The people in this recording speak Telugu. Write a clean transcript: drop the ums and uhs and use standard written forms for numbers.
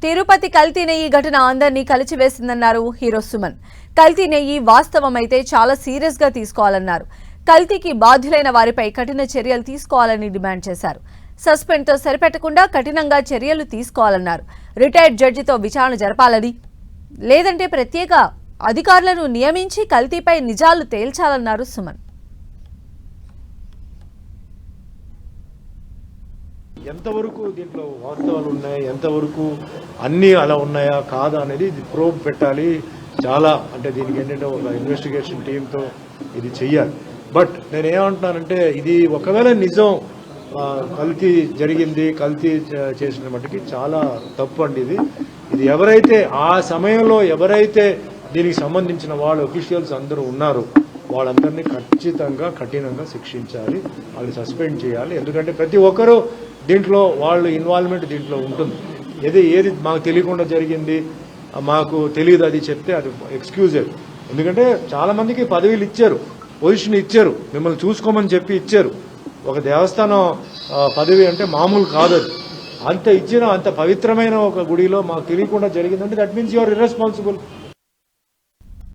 తిరుపతి కల్తీ నెయ్యి ఘటన అందరినీ కలిచివేసిందన్నారు హీరో సుమన్. కల్తీ నెయ్యి వాస్తవమైతే చాలా సీరియస్ గా తీసుకోవాలన్నారు. కల్తీకి బాధ్యులైన వారిపై కఠిన చర్యలు తీసుకోవాలని డిమాండ్ చేశారు. సస్పెండ్ తో సరిపెట్టకుండా కఠినంగా చర్యలు తీసుకోవాలన్నారు. రిటైర్డ్ జడ్జితో విచారణ జరపాలని, లేదంటే ప్రత్యేక అధికారులను నియమించి కల్తీపై నిజాలు తేల్చాలన్నారు సుమన్. ఎంతవరకు దీంట్లో వాస్తవాలు ఉన్నాయి, ఎంతవరకు అన్నీ అలా ఉన్నాయా కాదా అనేది ప్రోబ్ పెట్టాలి. చాలా అంటే దీనికి ఏంటంటే ఒక ఇన్వెస్టిగేషన్ టీంతో ఇది చెయ్యాలి. బట్ నేనేమంటున్నానంటే ఇది ఒకవేళ నిజం కల్తీ జరిగింది, కల్తీ చేసిన మట్టుకి చాలా తప్పు అండి. ఇది ఎవరైతే ఆ సమయంలో ఎవరైతే దీనికి సంబంధించిన వాళ్ళు అఫీషియల్స్ అందరూ ఉన్నారో వాళ్ళందరినీ ఖచ్చితంగా కఠినంగా శిక్షించాలి, వాళ్ళు సస్పెండ్ చేయాలి. ఎందుకంటే ప్రతి ఒక్కరూ దీంట్లో వాళ్ళు ఇన్వాల్వ్మెంట్ దీంట్లో ఉంటుంది. ఏది మాకు తెలియకుండా జరిగింది, మాకు తెలియదు అది చెప్తే అది ఎక్స్క్యూజెడ్. ఎందుకంటే చాలా మందికి పదవులు ఇచ్చారు, పొజిషన్ ఇచ్చారు, మిమ్మల్ని చూసుకోమని చెప్పి ఇచ్చారు. ఒక దేవస్థానం పదవి అంటే మామూలు కాదు. అది అంత ఇచ్చిన అంత పవిత్రమైన ఒక గుడిలో మాకు తెలియకుండా జరిగిందంటే that means you are irresponsible.